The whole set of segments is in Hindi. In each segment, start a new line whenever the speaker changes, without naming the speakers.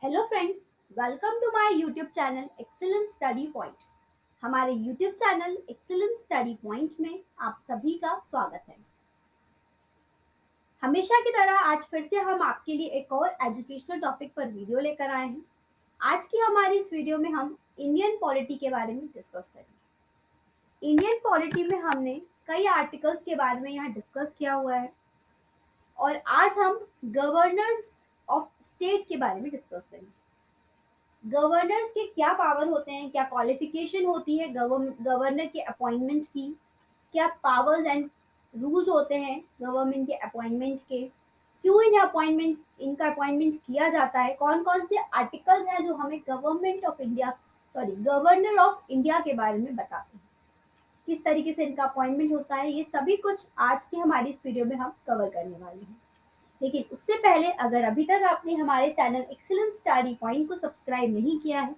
Hello friends, welcome to my YouTube channel excellence study point. हमारे YouTube channel excellence study point में आप सभी का स्वागत है। हमेशा की तरह आज फिर से हम आपके लिए एक और एजुकेशनल टॉपिक पर वीडियो लेकर आए हैं। आज की हमारी इस वीडियो में हम इंडियन पॉलिटी के बारे में डिस्कस करेंगे। इंडियन पॉलिटी में हमने कई आर्टिकल्स के बारे में यहाँ डिस्कस किया हुआ है और आज हम गवर्नर्स ऑफ स्टेट के बारे में डिस्कस करेंगे। गवर्नर्स के क्या पावर होते हैं, क्या क्वालिफिकेशन होती है गवर्नर के अपॉइंटमेंट की, क्या पावर्स एंड रूल्स होते हैं गवर्नमेंट के अपॉइंटमेंट के, क्यों इनका अपॉइंटमेंट किया जाता है, कौन कौन से आर्टिकल्स हैं जो हमें गवर्नर ऑफ इंडिया के बारे में बताते हैं, किस तरीके से इनका अपॉइंटमेंट होता है, ये सभी कुछ आज की हमारी इस वीडियो में हम कवर करने वाले हैं। लेकिन उससे पहले अगर अभी तक आपने हमारे चैनल एक्सीलेंस स्टडी पॉइंट को सब्सक्राइब नहीं किया है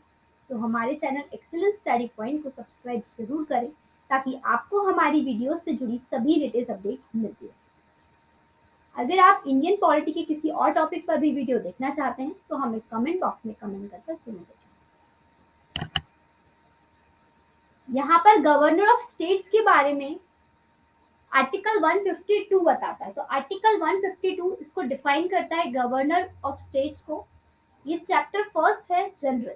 तो हमारे चैनल एक्सीलेंस स्टडी पॉइंट को सब्सक्राइब जरूर करें ताकि आपको हमारी वीडियोस से जुड़ी सभी लेटेस्ट अपडेट्स मिलती है। अगर आप इंडियन पॉलिटी के किसी और टॉपिक पर भी वीडियो देखना चाहते हैं तो हमें कमेंट बॉक्स में कमेंट कर जरूर दें। यहाँ पर गवर्नर ऑफ स्टेट्स के बारे में आर्टिकल 152 बताता है। तो आर्टिकल 152 इसको डिफाइन करता है गवर्नर ऑफ स्टेट्स को। ये चैप्टर फर्स्ट है जनरल।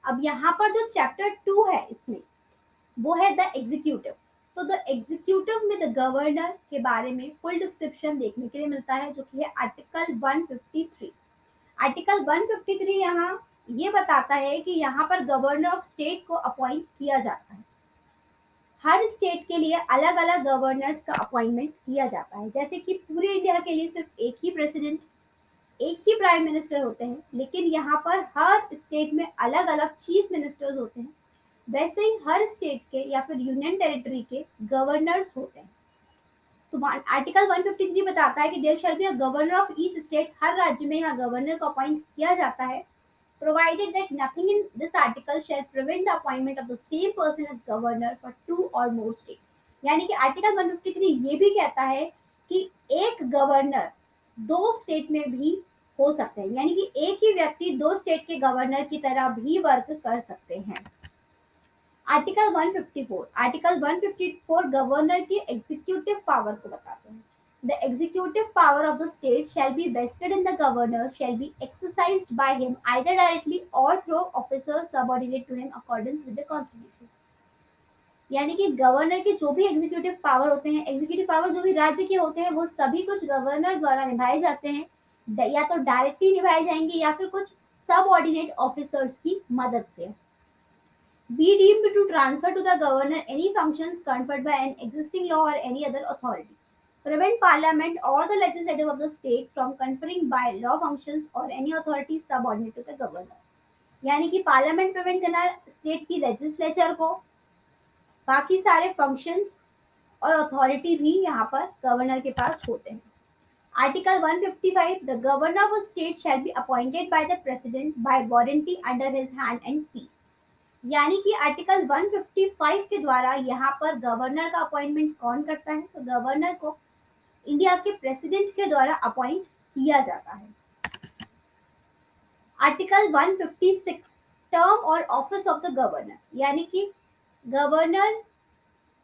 अब यहाँ पर जो चैप्टर 2 है इसमें वो है द एग्जीक्यूटिव। तो द एग्जीक्यूटिव में द गवर्नर के बारे में फुल डिस्क्रिप्शन देखने के लिए मिलता है जो कि है आर्टिकल 153। आर्टिकल 153 यहाँ ये बताता है कि यहाँ पर गवर्नर ऑफ स्टेट को अपॉइंट किया जाता है। हर स्टेट के लिए अलग अलग गवर्नर्स का अपॉइंटमेंट किया जाता है। जैसे कि पूरे इंडिया के लिए सिर्फ एक ही प्रेसिडेंट, एक ही प्राइम मिनिस्टर होते हैं, लेकिन यहाँ पर हर स्टेट में अलग अलग चीफ मिनिस्टर्स होते हैं। वैसे ही हर स्टेट के या फिर यूनियन टेरिटरी के गवर्नर्स होते हैं। तो आर्टिकल 153 बताता है कि there shall be a governor of each state. हर राज्य में यहाँ गवर्नर को अपॉइंट किया जाता है, provided that nothing in this article shall prevent the appointment of the same person as governor for two or more state। यानी कि आर्टिकल 153 ये भी कहता है कि एक गवर्नर दो स्टेट में भी हो सकते हैं, यानी कि एक ही व्यक्ति दो स्टेट के गवर्नर की तरह भी वर्क कर सकते हैं। आर्टिकल 154 गवर्नर की एग्जीक्यूटिव पावर को बताते हैं। The executive power of the state shall be vested in the governor, shall be exercised by him either directly or through officers subordinate to him accordance with the constitution। यानी कि गवर्नर के जो भी एग्जीक्यूटिव पावर होते हैं, एग्जीक्यूटिव पावर जो भी राज्य के होते हैं, वो सभी कुछ गवर्नर द्वारा निभाए जाते हैं। या तो डायरेक्टली निभाए जाएंगे या फिर कुछ सबऑर्डिनेट ऑफिसर्स की मदद से। Be deemed to transfer to the governor any functions conferred by an existing law or any other authority। Prevent parliament or the legislative of the state from conferring by law functions or any authority subordinate to the governor। यानी कि पार्लियामेंट प्रिवेंट करना स्टेट की लेजिस्लेचर को, बाकी सारे फंक्शंस और अथॉरिटी भी यहाँ पर गवर्नर के पास होते हैं। Article 155 the governor of state shall be appointed by the president bye warranty under his hand and seal. यानी कि आर्टिकल 155 के द्वारा यहाँ पर गवर्नर का अपॉइंटमेंट कौन करता है? तो गवर्नर को इंडिया के प्रेसिडेंट के द्वारा अपॉइंट किया जाता है। आर्टिकल 156 टर्म और ऑफिस ऑफ द गवर्नर, यानी कि गवर्नर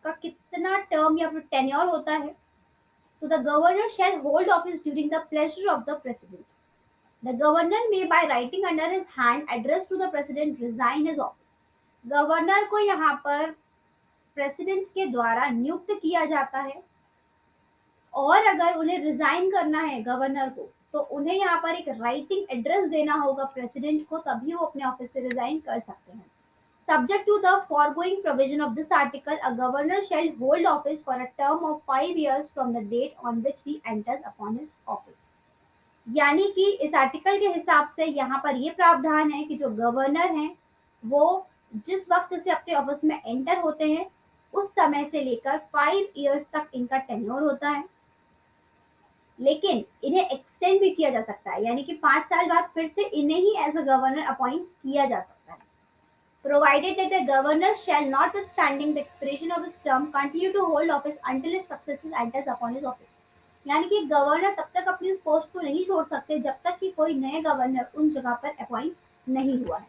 का कितना टर्म या फिर टेन्योर होता है। तो the governor shall hold office during the pleasure of the president. The governor may by writing under his hand address to the president resign his office. Governor को यहाँ पर प्रेसिडेंट के द्वारा नियुक्त किया जाता है और अगर उन्हें रिजाइन करना है गवर्नर को तो उन्हें यहाँ पर एक राइटिंग एड्रेस देना होगा प्रेसिडेंट को, तभी वो अपने ऑफिस से रिजाइन कर सकते हैं। Subject to the foregoing provision of this article, a governor shall hold office for a term of 5 years from the date on which he enters upon his office। यानी कि इस आर्टिकल के हिसाब से यहाँ पर ये प्रावधान है कि जो गवर्नर हैं वो जिस वक्त से अपने ऑफिस में एंटर होते हैं उस समय से लेकर 5 इयर्स तक इनका टेन्योर होता है, लेकिन इन्हें एक्सटेंड भी किया जा सकता है, यानी कि 5 साल बाद फिर से इन्हें ही एज अ गवर्नर अपॉइंट किया जा सकता है। Provided that the governor shall, notwithstanding the expiration of his term, continue to hold office until his successor enters upon his office। यानी कि गवर्नर तब तक अपनी पोस्ट को नहीं छोड़ सकते जब तक कि कोई नए गवर्नर उन जगह पर अपॉइंट नहीं हुआ है।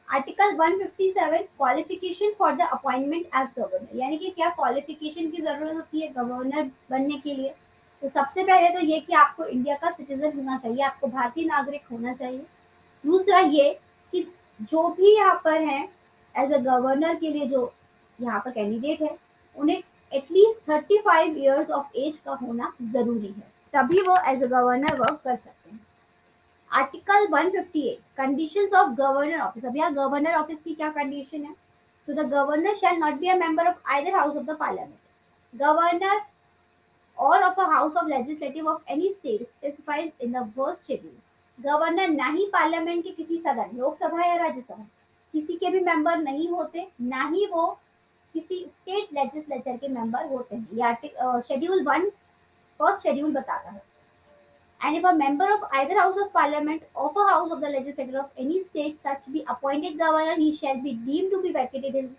Article 157 qualification for the appointment as governor, यानी कि क्या क्वालिफिकेशन की जरूरत होती है गवर्नर बनने के लिए। तो सबसे पहले तो ये कि आपको इंडिया का सिटीजन होना चाहिए, आपको भारतीय नागरिक होना चाहिए। दूसरा ये कि जो भी यहाँ पर हैं एज अ गवर्नर के लिए जो यहाँ पर कैंडिडेट है, उन्हें एटलीस्ट 35 ईयर्स ऑफ एज का होना जरूरी है, तभी वो एज अ गवर्नर वर्क कर सकते हैं। Article 158 conditions of governor office. अब यहाँ गवर्नर ऑफिस की क्या कंडीशन है। तो the governor shall not be a member of either house of the parliament, governor or of a house of legislative of any state specified in the first schedule। Governor ना ही पार्लियामेंट के किसी सदन, लोकसभा या राज्यसभा, किसी के भी मेंबर नहीं होते, ना ही वो किसी स्टेट लेजिस्लेचर के मेंबर होते हैं। ये शेड्यूल 1 फर्स्ट शेड्यूल बताता है। And if a member of either house of parliament of a house of the legislature of any state such be appointed governor, he shall be deemed to be vacated his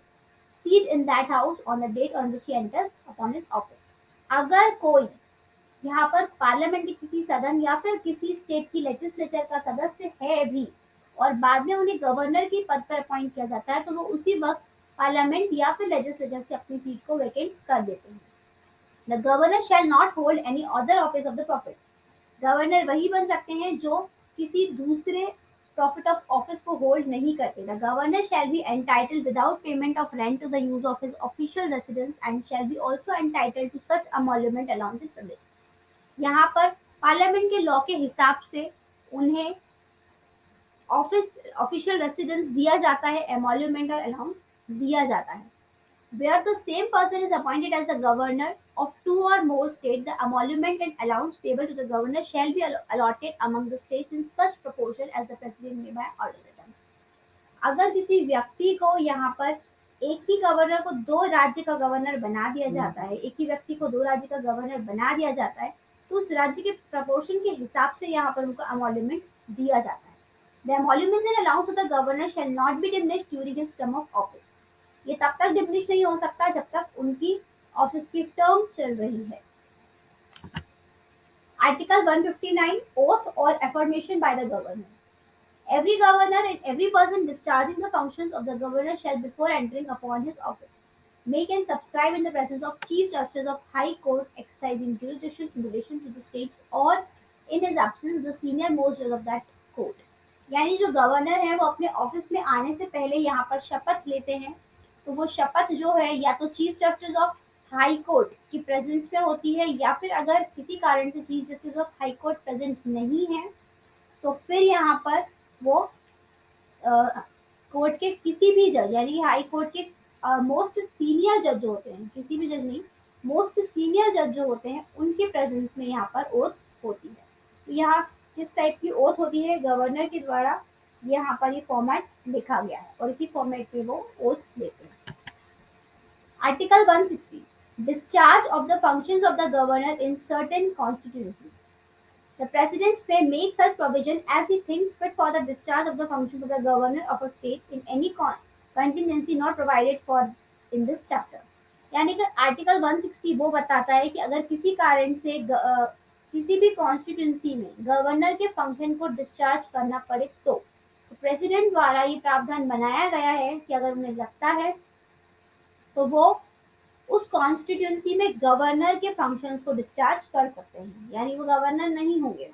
seat in that house on the date on which he enters upon his office। अगर कोई यहाँ पर पार्लियामेंट के किसी सदन या फिर किसी स्टेट की लेजिस्लेचर का सदस्य है भी और बाद में उन्हें गवर्नर के पद पर अपॉइंट किया जाता है, तो वो उसी वक्त पार्लियामेंट या फिर लेजिस्लेचर से अपनी सीट को वेकेंट कर देते हैं। The governor shall not hold any other office of the profit. Governor वही बन सकते हैं जो किसी दूसरे प्रॉफिट ऑफ ऑफिस को होल्ड नहीं करते। The governor shall be entitled without payment of rent to the use of his official residence and shall be also entitled to such emolument allowance and privilege. यहाँ पर पार्लियामेंट के लॉ के हिसाब से उन्हें ऑफिस ऑफिशियल रेसिडेंस दिया जाता है, एमोल्यूमेंट और अलाउंस दिया जाता है। Where the same person is appointed as the governor of two or more states, the emolument and allowance payable to the governor shall be allotted among the states in such proportion as the president may by order determine। अगर किसी व्यक्ति को यहाँ पर एक ही गवर्नर को दो राज्य का गवर्नर बना दिया जाता है, एक ही व्यक्ति को दो राज्य का गवर्नर बना दिया जाता है, तो उस राज्य के प्रपोर्शन के हिसाब से यहाँ पर उनको एमोल्यूमेंट दिया जाता है। The emoluments and allowance of the governor shall not be diminished during his term of office। ये तब तक डिमिनिश नहीं हो सकता जब तक उनकी ऑफिस की टर्म चल रही है। आर्टिकल 159 ओथ और affirmation bye the governor. Every governor and every person discharging the functions of the governor shall before entering upon his office make and subscribe in the presence of Chief Justice of High Court exercising jurisdiction in relation to the states or in his absence the senior most judge of that court। यानी जो गवर्नर है वो अपने ऑफिस में आने से पहले यहाँ पर शपथ लेते हैं, तो वो शपथ जो है या तो chief justice of high court की प्रेजेंस में होती है, या फिर अगर किसी कारण से chief justice of high court present नहीं है तो फिर यहाँ पर वो कोर्ट के किसी भी जज, यानी हाई कोर्ट के मोस्ट सीनियर जज जो होते हैं, किसी भी जज नहीं, मोस्ट सीनियर जज जो होते हैं उनके प्रेजेंस में यहाँ पर ओथ होती है। तो यहाँ किस टाइप की ओथ होती है, गवर्नर के द्वारा यहाँ पर ये फॉर्मेट लिखा गया है और इसी फॉर्मेट पे वो ओथ लेते हैं। Article 160 discharge of the functions of the governor in certain constituencies. The President may make such provision as he thinks fit for the discharge of the functions of the governor of a state in any contingency not provided for in this chapter। यानी कि आर्टिकल 160 वो बताता है कि अगर किसी कारण से किसी भी कॉन्स्टिट्यूंसी में गवर्नर के फंक्शन को डिस्चार्ज करना पड़े तो प्रेसिडेंट द्वारा ये प्रावधान बनाया गया है कि अगर उन्हें लगता है तो वो उस कॉन्स्टिट्यूंसी में गवर्नर के फंक्शंस को डिस्चार्ज कर सकते हैं, यानी वो गवर्नर नहीं होंगे।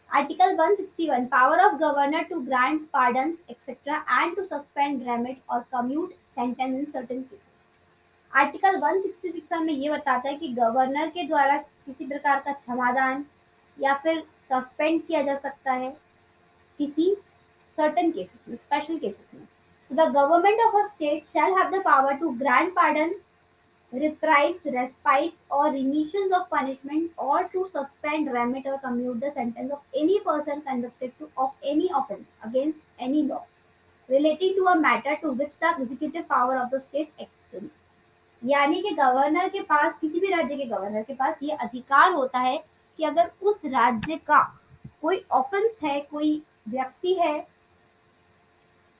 Article 161 power of governor to grant pardons etcetera and to suspend remit और commute sentence in certain cases. Article 166 हमें ये बताता है कि गवर्नर के द्वारा किसी प्रकार का क्षमादान या फिर सस्पेंड किया जा सकता है किसी सर्टेन केसेस में, स्पेशल केसेस में। The government of a state shall have the power to grant pardon, reprieves, respites or remissions of punishment, or to suspend, remit or commute the sentence of any person convicted of any offence against any law relating to a matter to which the executive power of the state extends। यानी कि गवर्नर के पास, किसी भी राज्य के गवर्नर के पास ये अधिकार होता है कि अगर उस राज्य का कोई ऑफेंस है, कोई व्यक्ति है,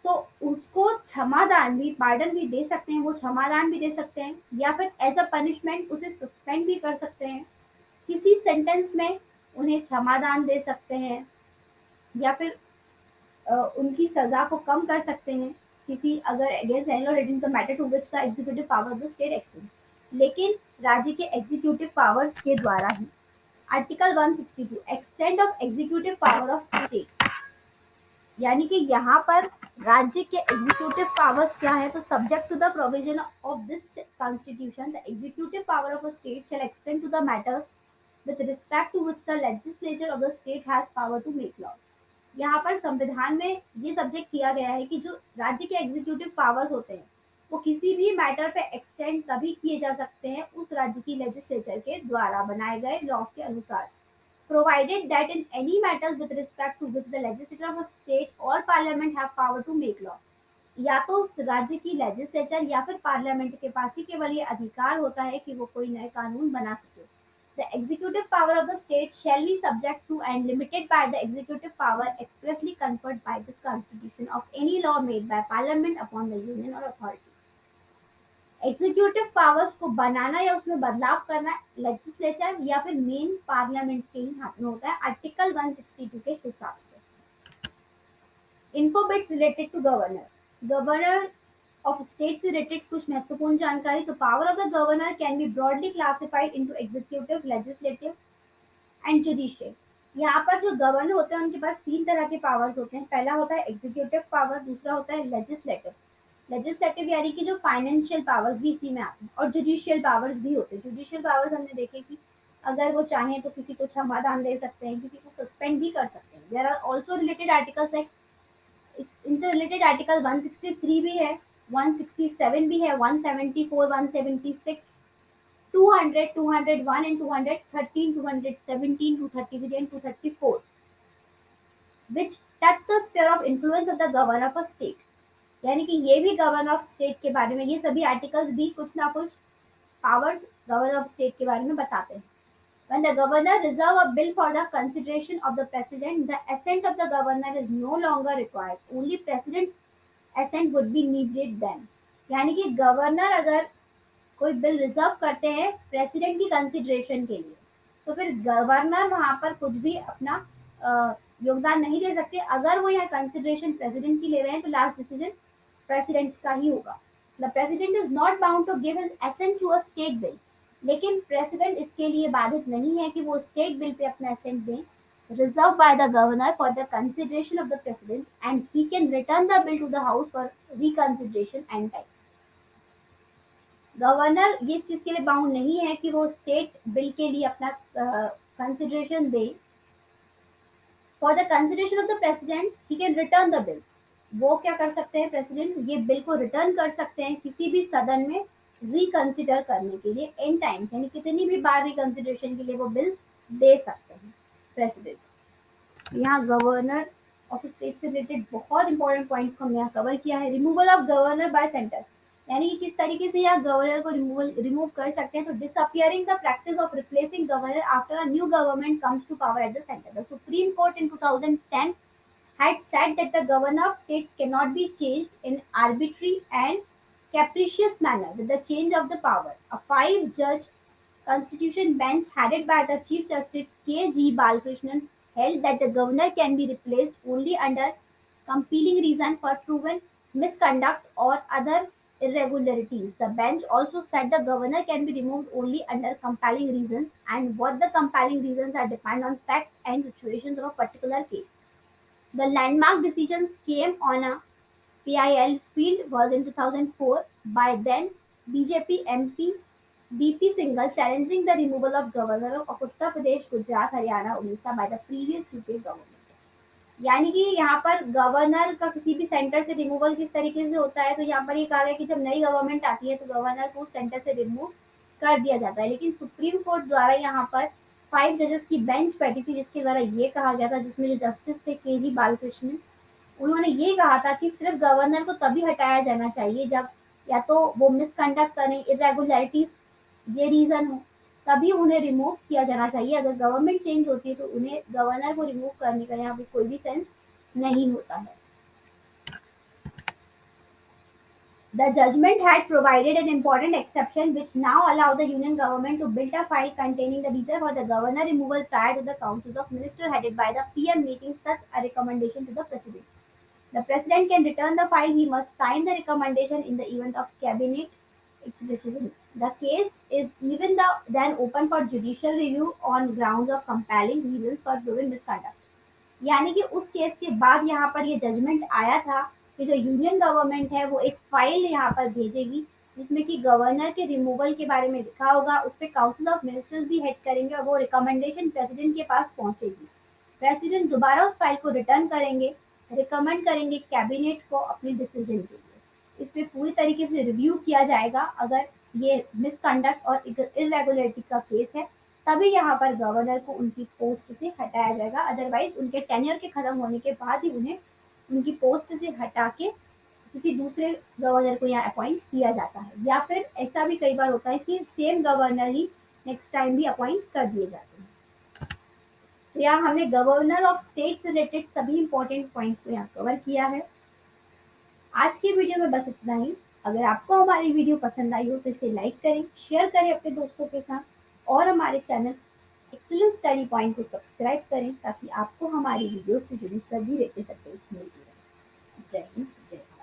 तो उसको क्षमादान भी, पार्डन भी दे सकते हैं, वो क्षमादान भी दे सकते हैं, या फिर एज अ पनिशमेंट उसे सस्पेंड भी कर सकते हैं। किसी सेंटेंस में उन्हें क्षमादान दे सकते हैं, या फिर उनकी सजा को कम कर सकते हैं, किसी अगर against any law relating the matter to which the executive power of the state extends. लेकिन राज्य के एग्जीक्यूटिव पावर्स के द्वारा ही। Article 162 extent of executive power of state, यानी कि यहाँ पर राज्य के एग्जीक्यूटिव पावर्स क्या है, तो subject to the provision of this constitution the executive power of a state shall extend to the matters with respect to which the legislature of the state has power to make laws। यहाँ पर संविधान में ये सब्जेक्ट किया गया है कि जो राज्य के एग्जीक्यूटिव पावर्स होते हैं वो किसी भी मैटर पे एक्सटेंड तभी किए जा सकते हैं उस राज्य की लेजिस्लेचर के द्वारा बनाए गए लॉज के अनुसार, provided that in any matters with respect to which the legislature of a state or parliament have power to make law। या तो उस राज्य की लेजिस्लेचर या फिर पार्लियामेंट के पास ही केवल ये अधिकार होता है कि वो कोई नए कानून बना सके। The executive power of the state shall be subject to and limited by the executive power expressly conferred by this constitution of any law made by parliament upon the union or authority। Executive powers को बनाना या उसमें बदलाव करना लेजिस्लेचर या फिर मेन पार्लियामेंट के ही हाथ में होता है आर्टिकल 162 के हिसाब से। Info bits related to governor. Governor of state से रिलेटेड कुछ महत्वपूर्ण जानकारी। तो power of the governor can be broadly classified into executive, legislative and judicial. यहाँ पर जो गवर्नर होते हैं उनके पास तीन तरह के पावर्स होते हैं। पहला होता है एग्जीक्यूटिव पावर, दूसरा होता है लेजिस्लेटिव। लेजिस्लेटिव यानी कि जो फाइनेंशियल पावर्स भी इसी में आते हैं, और जुडिशियल पावर्स भी होते हैं। जुडिशियल पावर्स हमने देखे कि अगर वो चाहें तो किसी को क्षमादान दे सकते हैं, किसी को सस्पेंड भी कर सकते हैं। There are also related articles like इनसे रिलेटेड आर्टिकल 163 भी है, 167 भी है, 174, 176, 200, 201 and 213, 217, 233 and 234 which touch the sphere of influence of the governor of a state। यानी कि ये भी गवर्नर ऑफ स्टेट के बारे में, ये सभी आर्टिकल्स भी कुछ ना कुछ पावर्स गवर्नर ऑफ स्टेट के बारे में बताते हैं। When the governor reserve a bill for the consideration of the president, the assent of the governor is no longer required. Only president assent would be needed then। यानी कि गवर्नर अगर कोई बिल रिजर्व करते हैं प्रेसिडेंट की कंसिडरेशन के लिए, तो फिर गवर्नर वहां पर कुछ भी अपना योगदान नहीं दे सकते। अगर वो यहाँ कंसिडरेशन प्रेसिडेंट की ले रहे हैं तो लास्ट डिसीजन प्रेसिडेंट का ही होगा। The president is not bound to give his assent to a state bill. लेकिन प्रेसिडेंट इसके लिए बाधित नहीं है कि वो स्टेट बिल पे अपना असेंट दें। Reserve by the governor for the consideration of the president and he can return the bill to the house for reconsideration and time. Governor ये इस चीज के लिए बाउंड नहीं है कि वो स्टेट बिल के लिए अपना consideration they. For the consideration of the president he can return the bill. वो क्या कर सकते हैं, प्रेसिडेंट ये बिल को रिटर्न कर सकते हैं किसी भी सदन में रिकंसिडर करने के लिए एन टाइम्स, यानी कितनी भी बार रिकंसिडरेशन के लिए वो बिल दे सकते हैं प्रेसिडेंट। यहाँ गवर्नर ऑफ स्टेट से रिलेटेड बहुत इंपॉर्टेंट पॉइंट्स को हमने यहाँ कवर किया है। Removal of governor bye centre, यानी कि किस तरीके से यहाँ गवर्नर को रिमूव कर सकते हैं। तो disappearing the practice of replacing governor after a new government comes to power at the centre. The Supreme Court in 2010 had said that the governor of states cannot be changed in arbitrary and capricious manner with the change of the power। A 5-judge constitution bench headed by the Chief Justice K. G. Balakrishnan held that the governor can be replaced only under compelling reason for proven misconduct or other irregularities। The bench also said the governor can be removed only under compelling reasons, and what the compelling reasons are depend on fact and situations of a particular case। The landmark decisions came on a PIL field was in 2004 by then BJP MP BP Singhal challenging the removal of governor of Uttar Pradesh, Gujarat, Haryana, Odisha by the previous UPA government। यानी कि यहाँ पर गवर्नर का किसी भी सेंटर से रिमूवल किस तरीके से होता है, तो यहाँ पर ये कहा गया कि जब नई गवर्नमेंट आती है तो गवर्नर को सेंटर से रिमूव कर दिया जाता है। लेकिन सुप्रीम कोर्ट द्वारा यहाँ पर 5 जजेस की बेंच बैठी थी जिसके द्वारा ये कहा गया था, जिसमें जो जस्टिस थे के जी बालकृष्णन, उन्होंने ये कहा था कि सिर्फ गवर्नर को तभी हटाया जाना चाहिए जब या तो वो मिसकंडक्ट करें, इरेगुलरिटीज ये रीजन हो, तभी उन्हें रिमूव किया जाना चाहिए। अगर गवर्नमेंट चेंज होती है तो उन्हें गवर्नर को रिमूव करने का यहाँ पे कोई भी सेंस नहीं होता है। The judgment had provided an important exception which now allowed the Union government to build a file containing the reason for the governor removal prior to the councils of ministers headed by the PM making such a recommendation to the president. The president can return the file. He must sign the recommendation in the event of cabinet its decision. The case is even then open for judicial review on grounds of compelling reasons for proven misconduct. यानी कि उस केस के बाद यहाँ पर ये जजमेंट आया था कि जो यूनियन गवर्नमेंट है वो एक फाइल यहाँ पर भेजेगी जिसमें कि गवर्नर के रिमूवल के बारे में लिखा होगा, उस पर काउंसिल ऑफ मिनिस्टर्स भी हेड करेंगे और वो रिकमेंडेशन प्रेसिडेंट के पास पहुंचेगी। प्रेसिडेंट दोबारा उस फाइल को रिटर्न करेंगे, रिकमेंड करेंगे कैबिनेट को अपने डिसीजन के लिए। इस पे पूरी तरीके से रिव्यू किया जाएगा। अगर ये मिसकंडक्ट और इरेगुलरिटी का केस है तभी यहाँ पर गवर्नर को उनकी पोस्ट से हटाया जाएगा, अदरवाइज उनके टेन्योर के खत्म होने के बाद ही उन्हें उनकी पोस्ट से हटा के किसी दूसरे गवर्नर को यहाँ अपॉइंट किया जाता है, या फिर ऐसा भी कई बार होता है कि सेम गवर्नर ही नेक्स्ट टाइम भी अपॉइंट कर दिए जाते हैं। तो यहाँ हमने गवर्नर ऑफ स्टेट से रिलेटेड सभी इंपॉर्टेंट पॉइंट्स को यहाँ कवर किया है। आज की वीडियो में बस इतना ही। अगर आपको हमारी वीडियो पसंद आई हो तो इसे लाइक करें, शेयर करें अपने दोस्तों के साथ और हमारे चैनल एक्सीलेंट स्टडी पॉइंट को सब्सक्राइब करें ताकि आपको हमारी वीडियो से जुड़ी सभी लेटेस्ट अपडेट्स मिलती रहें। जय हिंद, जय भारत।